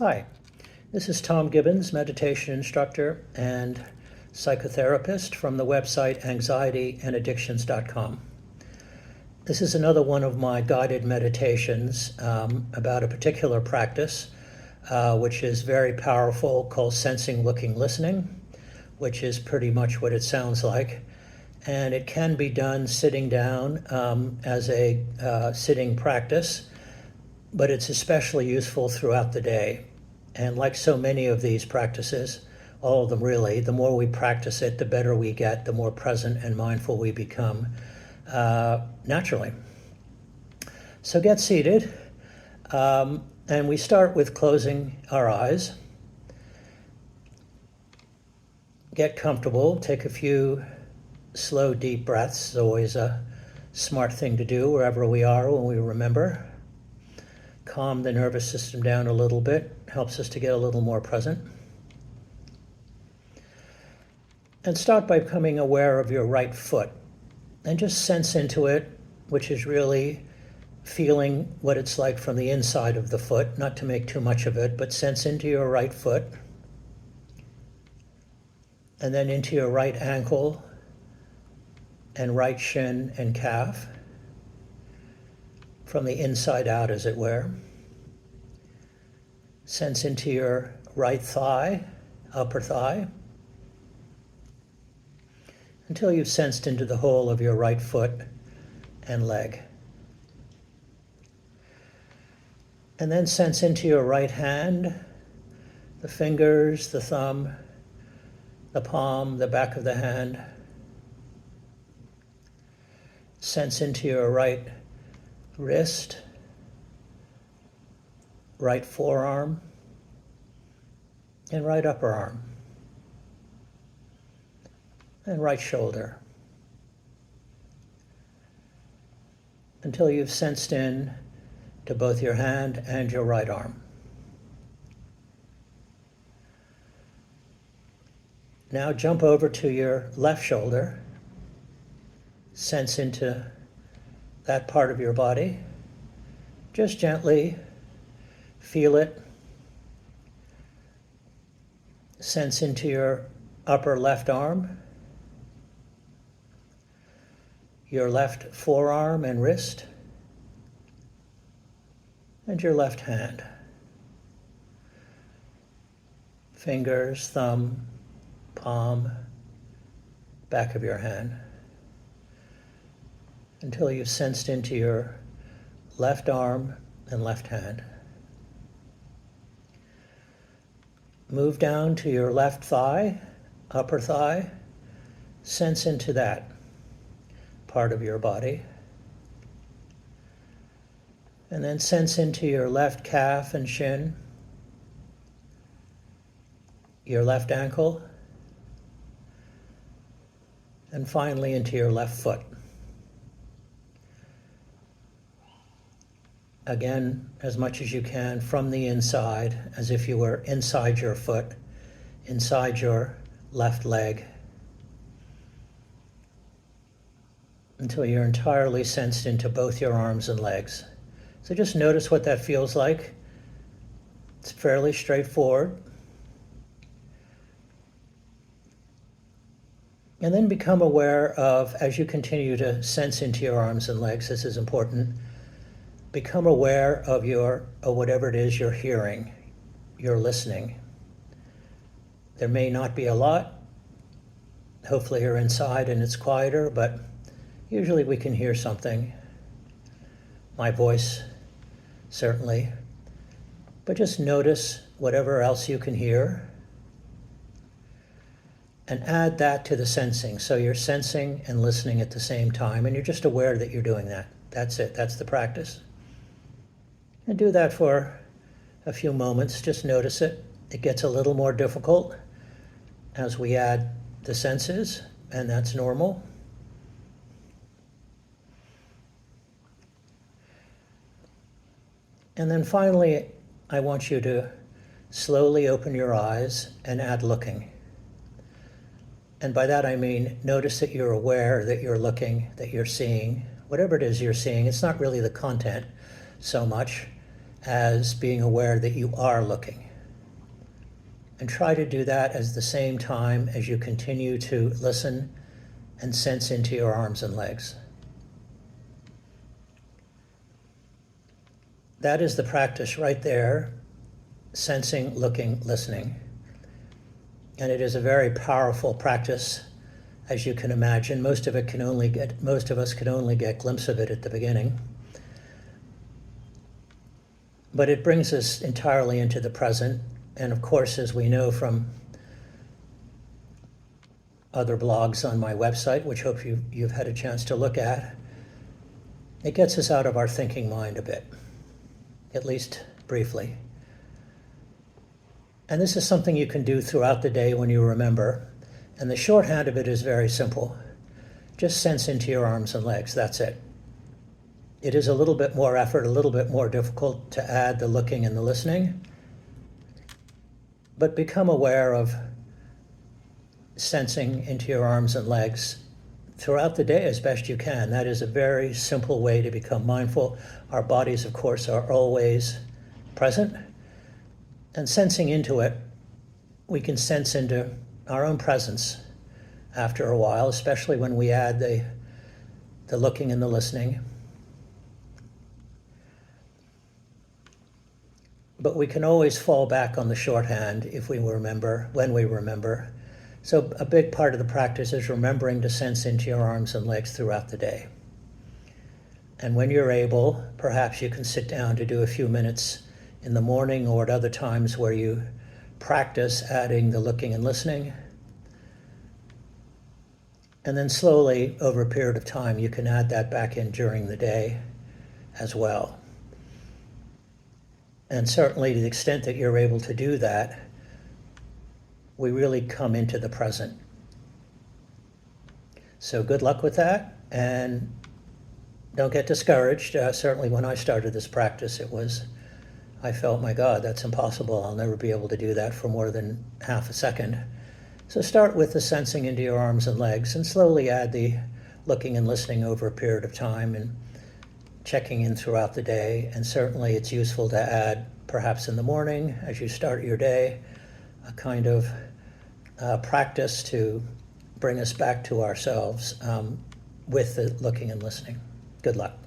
Hi, this is Tom Gibbons, meditation instructor and psychotherapist from the website anxietyandAddictions.com. This is another one of my guided meditations about a particular practice which is very powerful, called sensing, looking, listening, which is pretty much what it sounds like. And it can be done sitting down as a sitting practice, but it's especially useful throughout the day. And like so many of these practices, all of them really, the more we practice it, the better we get, the more present and mindful we become naturally. So get seated, and we start with closing our eyes. Get comfortable, take a few slow, deep breaths. It's always a smart thing to do wherever we are when we remember. Calm the nervous system down a little bit, helps us to get a little more present. And start by becoming aware of your right foot and just sense into it, which is really feeling what it's like from the inside of the foot, not to make too much of it, but sense into your right foot and then into your right ankle and right shin and calf, from the inside out, as it were. Sense into your right thigh, upper thigh, until you've sensed into the whole of your right foot and leg. And then sense into your right hand, the fingers, the thumb, the palm, the back of the hand. Sense into your right wrist, right forearm, and right upper arm, and right shoulder, until you've sensed in to both your hand and your right arm. Now jump over to your left shoulder, sense into that part of your body. Just gently feel it. Sense into your upper left arm, your left forearm and wrist, and your left hand. Fingers, thumb, palm, back of your hand, until you've sensed into your left arm and left hand. Move down to your left thigh, upper thigh. Sense into that part of your body. And then sense into your left calf and shin, your left ankle, and finally into your left foot. Again, as much as you can from the inside, as if you were inside your foot, inside your left leg, until you're entirely sensed into both your arms and legs. So just notice what that feels like. It's fairly straightforward. And then become aware of, as you continue to sense into your arms and legs, this is important, become aware of whatever it is you're hearing, you're listening. There may not be a lot. Hopefully you're inside and it's quieter, but usually we can hear something. My voice, certainly. But just notice whatever else you can hear and add that to the sensing. So you're sensing and listening at the same time, and you're just aware that you're doing that. That's it. That's the practice. And do that for a few moments. Just notice it. It gets a little more difficult as we add the senses, and that's normal. And then finally, I want you to slowly open your eyes and add looking. And by that I mean, notice that you're aware that you're looking, that you're seeing, whatever it is you're seeing. It's not really the content so much as being aware that you are looking. And try to do that at the same time as you continue to listen and sense into your arms and legs. That is the practice right there, sensing, looking, listening. And it is a very powerful practice, as you can imagine. Most of us can only get a glimpse of it at the beginning. But it brings us entirely into the present. And of course, as we know from other blogs on my website, which hope you've had a chance to look at, it gets us out of our thinking mind a bit, at least briefly. And this is something you can do throughout the day when you remember. And the shorthand of it is very simple. Just sense into your arms and legs, that's it. It is a little bit more effort, a little bit more difficult to add the looking and the listening. But become aware of sensing into your arms and legs throughout the day as best you can. That is a very simple way to become mindful. Our bodies, of course, are always present. And sensing into it, we can sense into our own presence after a while, especially when we add the looking and the listening. But we can always fall back on the shorthand if we remember, when we remember. So a big part of the practice is remembering to sense into your arms and legs throughout the day. And when you're able, perhaps you can sit down to do a few minutes in the morning or at other times where you practice adding the looking and listening. And then slowly, over a period of time, you can add that back in during the day as well. And certainly to the extent that you're able to do that, we really come into the present. So good luck with that, and don't get discouraged. Certainly when I started this practice, I felt, my God, that's impossible. I'll never be able to do that for more than half a second. So start with the sensing into your arms and legs and slowly add the looking and listening over a period of time and checking in throughout the day. And certainly it's useful to add, perhaps in the morning as you start your day, a kind of practice to bring us back to ourselves with the looking and listening. Good luck.